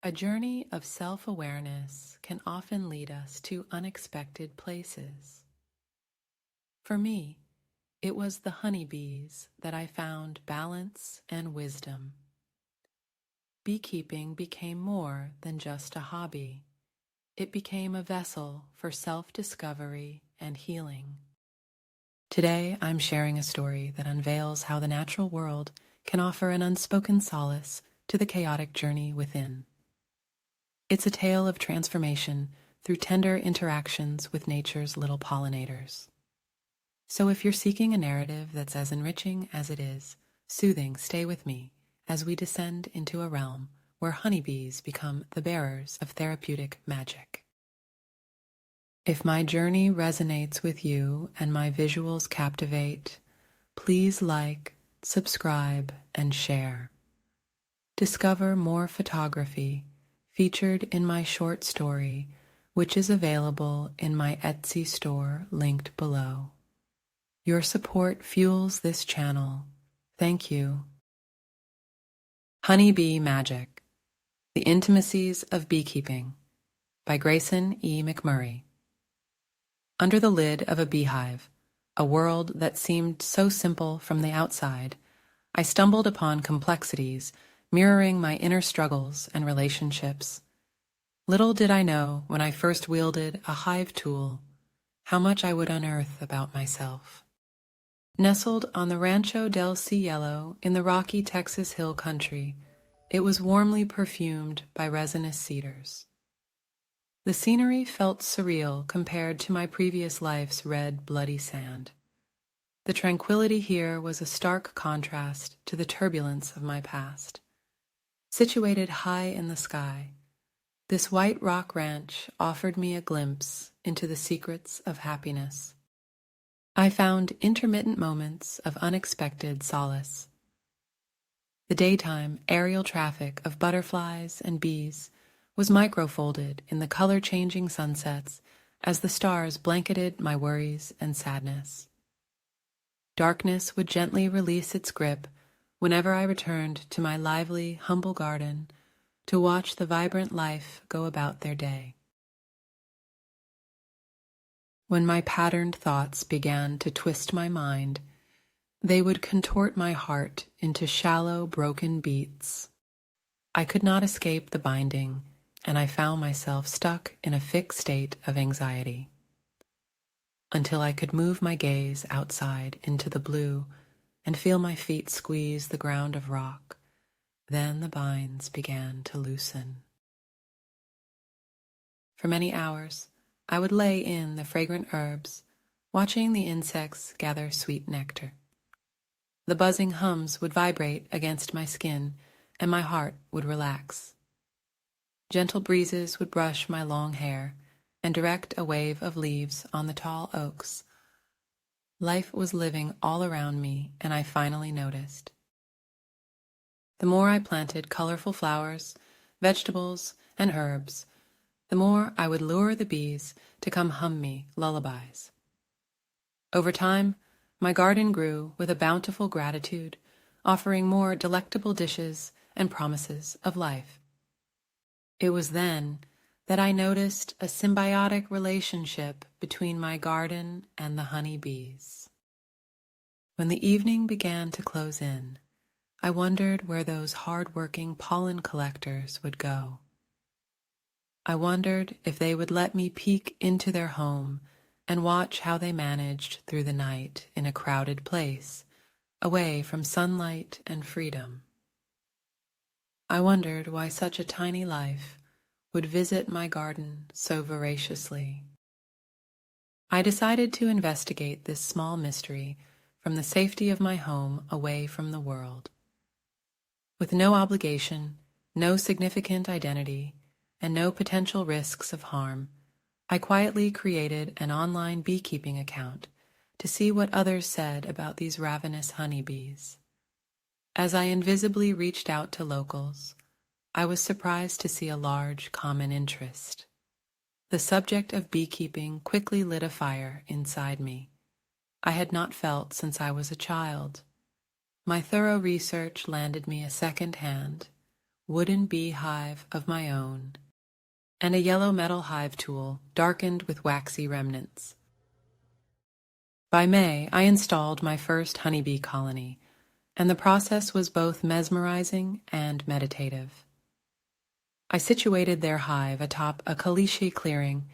A journey of self-awareness can often lead us to unexpected places. For me, it was the honeybees that I found balance and wisdom. Beekeeping became more than just a hobby. It became a vessel for self-discovery and healing. Today, I'm sharing a story that unveils how the natural world can offer an unspoken solace to the chaotic journey within. It's a tale of transformation through tender interactions with nature's little pollinators. So if you're seeking a narrative that's as enriching as it is soothing, stay with me as we descend into a realm where honeybees become the bearers of therapeutic magic. If my journey resonates with you and my visuals captivate, please like, subscribe, and share. Discover more photography featured in my short story, which is available in my Etsy store linked below. Your support fuels this channel. Thank you. Honeybee Magic: The Intimacies of Beekeeping by Greyson E. McMurray. Under the lid of a beehive, a world that seemed so simple from the outside, I stumbled upon complexities mirroring my inner struggles and relationships. Little did I know when I first wielded a hive tool how much I would unearth about myself. Nestled on the Rancho del Cielo in the rocky Texas hill country, it was warmly perfumed by resinous cedars. The scenery felt surreal compared to my previous life's red, bloody sand. The tranquility here was a stark contrast to the turbulence of my past. Situated high in the sky, this white rock ranch offered me a glimpse into the secrets of happiness. I found intermittent moments of unexpected solace. The daytime aerial traffic of butterflies and bees was microfolded in the color-changing sunsets as the stars blanketed my worries and sadness. Darkness would gently release its grip whenever I returned to my lively, humble garden to watch the vibrant life go about their day. When my patterned thoughts began to twist my mind, they would contort my heart into shallow, broken beats. I could not escape the binding, and I found myself stuck in a fixed state of anxiety. Until I could move my gaze outside into the blue and feel my feet squeeze the ground of rock, then the binds began to loosen. For many hours, I would lay in the fragrant herbs, watching the insects gather sweet nectar. The buzzing hums would vibrate against my skin, and my heart would relax. Gentle breezes would brush my long hair and direct a wave of leaves on the tall oaks. Life was living all around me, and I finally noticed. The more I planted colorful flowers, vegetables, and herbs, the more I would lure the bees to come hum me lullabies. Over time, my garden grew with a bountiful gratitude, offering more delectable dishes and promises of life. It was then that I noticed a symbiotic relationship between my garden and the honey bees. When the evening began to close in, I wondered where those hard-working pollen collectors would go. I wondered if they would let me peek into their home and watch how they managed through the night in a crowded place, away from sunlight and freedom. I wondered why such a tiny life would visit my garden so voraciously. I decided to investigate this small mystery from the safety of my home away from the world. With no obligation, no significant identity, and no potential risks of harm, I quietly created an online beekeeping account to see what others said about these ravenous honeybees. As I invisibly reached out to locals, I was surprised to see a large common interest. The subject of beekeeping quickly lit a fire inside me I had not felt since I was a child. My thorough research landed me a second-hand, wooden bee hive of my own, and a yellow metal hive tool darkened with waxy remnants. By May, I installed my first honeybee colony, and the process was both mesmerizing and meditative. I situated their hive atop a caliche clearing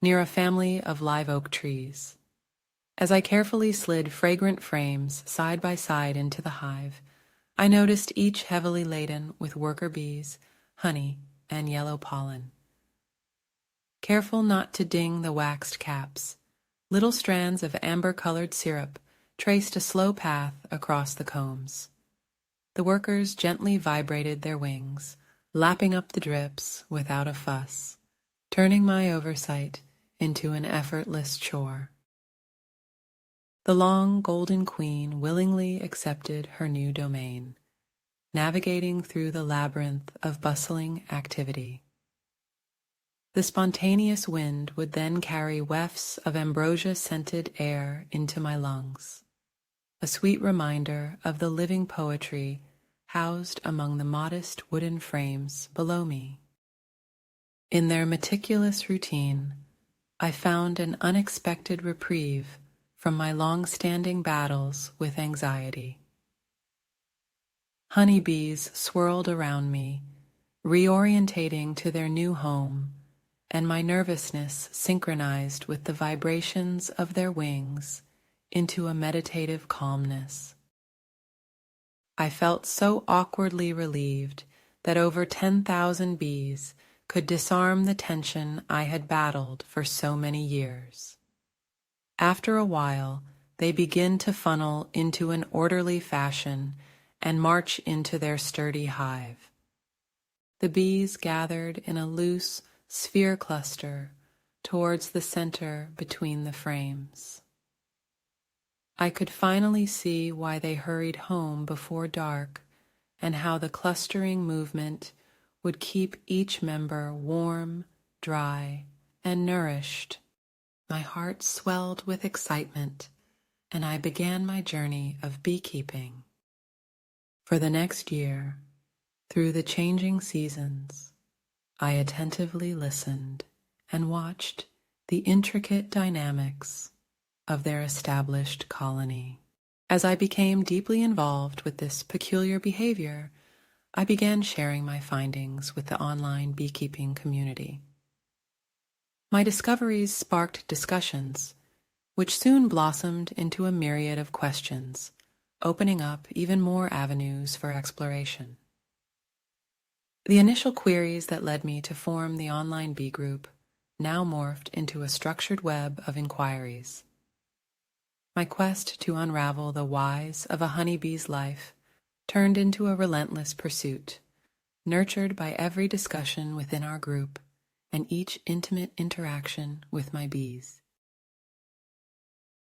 near a family of live oak trees. As I carefully slid fragrant frames side by side into the hive, I noticed each heavily laden with worker bees, honey, and yellow pollen. Careful not to ding the waxed caps, little strands of amber-colored syrup traced a slow path across the combs. The workers gently vibrated their wings, lapping up the drips without a fuss, turning my oversight into an effortless chore. The long golden queen willingly accepted her new domain, navigating through the labyrinth of bustling activity. The spontaneous wind would then carry wafts of ambrosia-scented air into my lungs, a sweet reminder of the living poetry housed among the modest wooden frames below me. In their meticulous routine, I found an unexpected reprieve from my long-standing battles with anxiety. Honeybees swirled around me, reorientating to their new home, and my nervousness synchronized with the vibrations of their wings into a meditative calmness. I felt so awkwardly relieved that over 10,000 bees could disarm the tension I had battled for so many years. After a while, they begin to funnel into an orderly fashion and march into their sturdy hive. The bees gathered in a loose sphere cluster towards the center between the frames. I could finally see why they hurried home before dark and how the clustering movement would keep each member warm, dry, and nourished. My heart swelled with excitement, and I began my journey of beekeeping. For the next year, through the changing seasons, I attentively listened and watched the intricate dynamics of their established colony. As I became deeply involved with this peculiar behavior, I began sharing my findings with the online beekeeping community. My discoveries sparked discussions, which soon blossomed into a myriad of questions, opening up even more avenues for exploration. The initial queries that led me to form the online bee group now morphed into a structured web of inquiries. My quest to unravel the whys of a honeybee's life turned into a relentless pursuit, nurtured by every discussion within our group and each intimate interaction with my bees.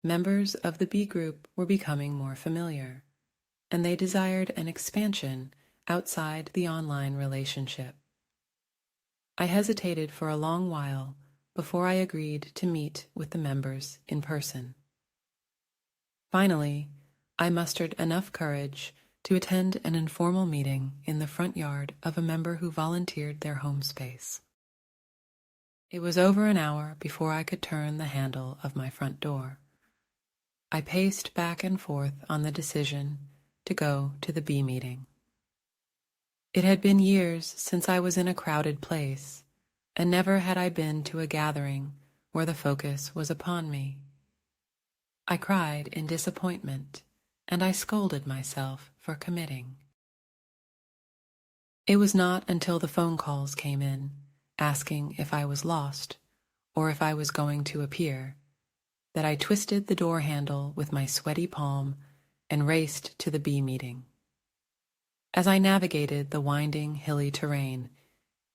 Members of the bee group were becoming more familiar, and they desired an expansion outside the online relationship. I hesitated for a long while before I agreed to meet with the members in person. Finally, I mustered enough courage to attend an informal meeting in the front yard of a member who volunteered their home space. It was over an hour before I could turn the handle of my front door. I paced back and forth on the decision to go to the bee meeting. It had been years since I was in a crowded place, and never had I been to a gathering where the focus was upon me. I cried in disappointment, and I scolded myself for committing. It was not until the phone calls came in, asking if I was lost, or if I was going to appear, that I twisted the door handle with my sweaty palm and raced to the bee meeting. As I navigated the winding, hilly terrain,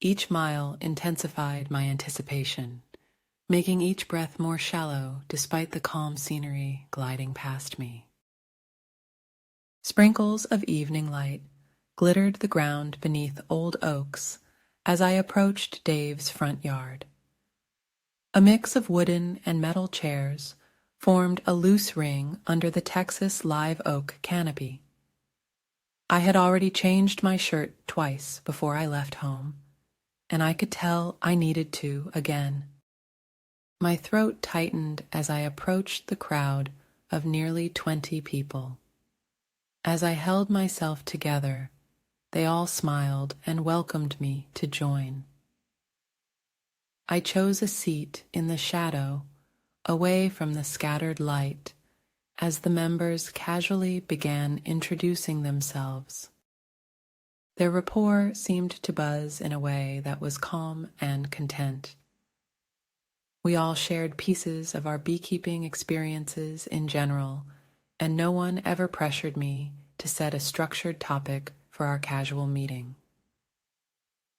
each mile intensified my anticipation, making each breath more shallow despite the calm scenery gliding past me. Sprinkles of evening light glittered the ground beneath old oaks as I approached Dave's front yard. A mix of wooden and metal chairs formed a loose ring under the Texas live oak canopy. I had already changed my shirt twice before I left home, and I could tell I needed to again. My throat tightened as I approached the crowd of nearly 20 people. As I held myself together, they all smiled and welcomed me to join. I chose a seat in the shadow, away from the scattered light, as the members casually began introducing themselves. Their rapport seemed to buzz in a way that was calm and content. We all shared pieces of our beekeeping experiences in general, and no one ever pressured me to set a structured topic for our casual meeting.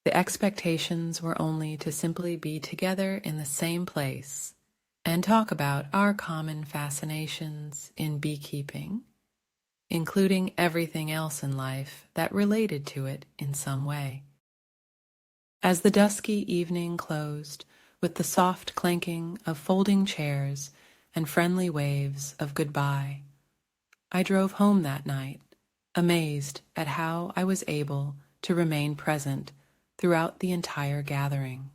The expectations were only to simply be together in the same place and talk about our common fascinations in beekeeping, including everything else in life that related to it in some way. As the dusky evening closed with the soft clanking of folding chairs and friendly waves of goodbye, I drove home that night, amazed at how I was able to remain present throughout the entire gathering.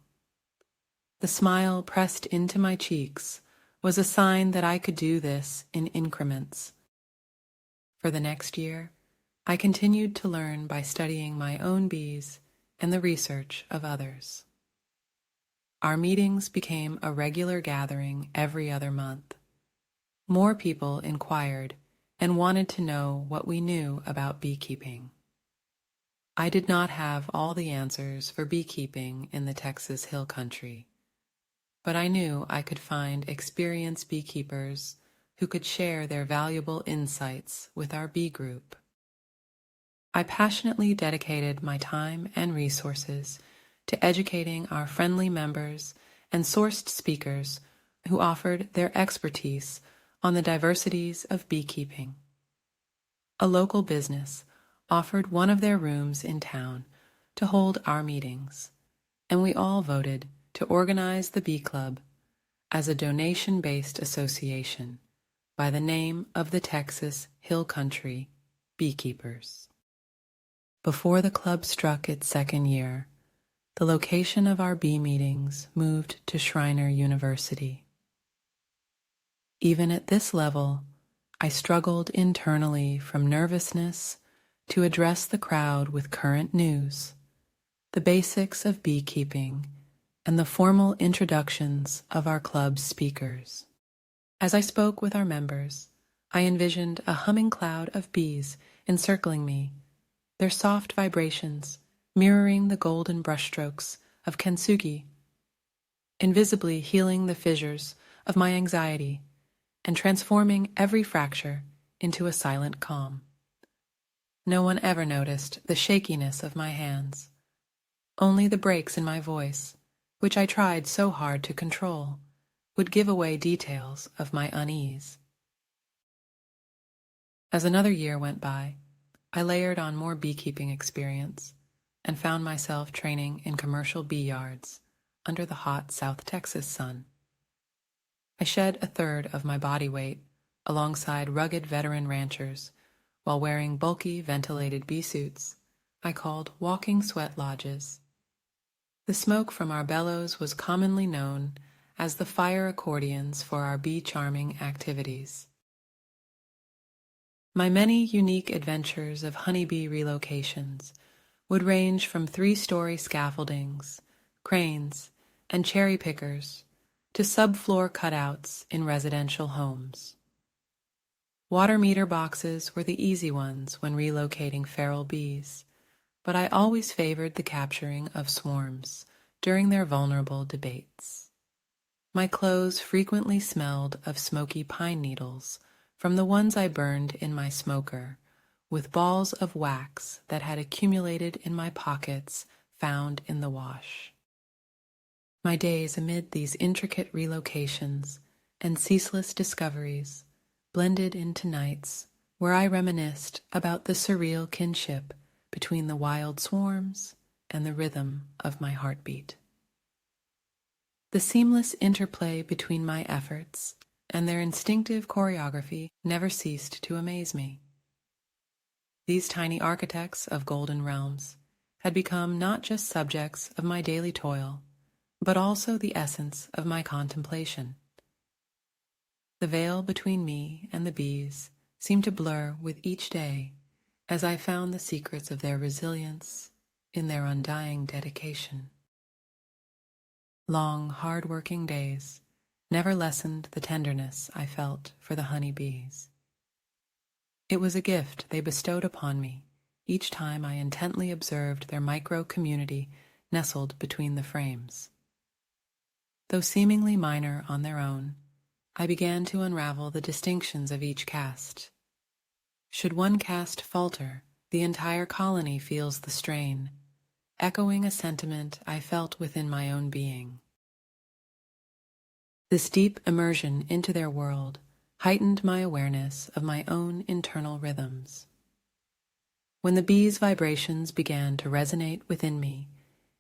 The smile pressed into my cheeks was a sign that I could do this in increments. For the next year, I continued to learn by studying my own bees and the research of others. Our meetings became a regular gathering every other month. More people inquired and wanted to know what we knew about beekeeping. I did not have all the answers for beekeeping in the Texas Hill Country, but I knew I could find experienced beekeepers who could share their valuable insights with our bee group. I passionately dedicated my time and resources to educating our friendly members and sourced speakers who offered their expertise on the diversities of beekeeping. A local business offered one of their rooms in town to hold our meetings, and we all voted to organize the Bee Club as a donation-based association by the name of the Texas Hill Country Beekeepers. Before the club struck its second year, the location of our bee meetings moved to Schreiner University. Even at this level, I struggled internally from nervousness to address the crowd with current news, the basics of beekeeping, and the formal introductions of our club's speakers. As I spoke with our members, I envisioned a humming cloud of bees encircling me, their soft vibrations mirroring the golden brushstrokes of kintsugi, invisibly healing the fissures of my anxiety and transforming every fracture into a silent calm. No one ever noticed the shakiness of my hands, only the breaks in my voice, which I tried so hard to control, would give away details of my unease. As another year went by, I layered on more beekeeping experience and found myself training in commercial bee yards under the hot South Texas sun. I shed a third of my body weight alongside rugged veteran ranchers while wearing bulky ventilated bee suits I called walking sweat lodges. The smoke from our bellows was commonly known as the fire accordions for our bee charming activities. My many unique adventures of honeybee relocations would range from 3-story scaffoldings, cranes, and cherry pickers to subfloor cutouts in residential homes. Water meter boxes were the easy ones when relocating feral bees, but I always favored the capturing of swarms during their vulnerable debates. My clothes frequently smelled of smoky pine needles from the ones I burned in my smoker, with balls of wax that had accumulated in my pockets found in the wash. My days amid these intricate relocations and ceaseless discoveries blended into nights where I reminisced about the surreal kinship between the wild swarms and the rhythm of my heartbeat. The seamless interplay between my efforts and their instinctive choreography never ceased to amaze me. These tiny architects of golden realms had become not just subjects of my daily toil, but also the essence of my contemplation. The veil between me and the bees seemed to blur with each day as I found the secrets of their resilience in their undying dedication. Long, hard-working days never lessened the tenderness I felt for the honey bees. It was a gift they bestowed upon me each time I intently observed their micro-community nestled between the frames. Though seemingly minor on their own, I began to unravel the distinctions of each caste. Should one caste falter, the entire colony feels the strain, echoing a sentiment I felt within my own being. This deep immersion into their world heightened my awareness of my own internal rhythms. When the bees' vibrations began to resonate within me,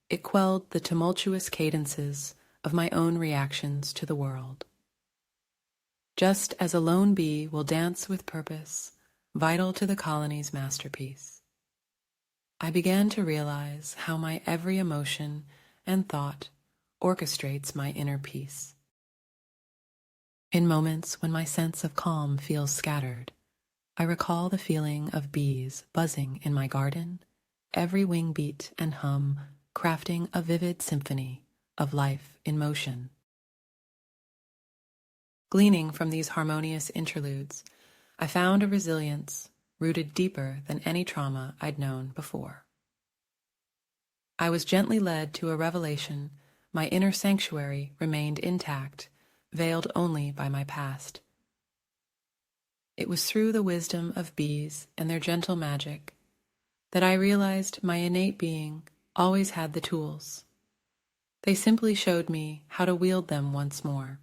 it quelled the tumultuous cadences of my own reactions to the world. Just as a lone bee will dance with purpose, vital to the colony's masterpiece, I began to realize how my every emotion and thought orchestrates my inner peace. In moments when my sense of calm feels scattered, I recall the feeling of bees buzzing in my garden, every wing beat and hum crafting a vivid symphony of life in motion. Gleaning from these harmonious interludes, I found a resilience rooted deeper than any trauma I'd known before. I was gently led to a revelation my inner sanctuary remained intact, veiled only by my past. It was through the wisdom of bees and their gentle magic that I realized my innate being always had the tools. They simply showed me how to wield them once more.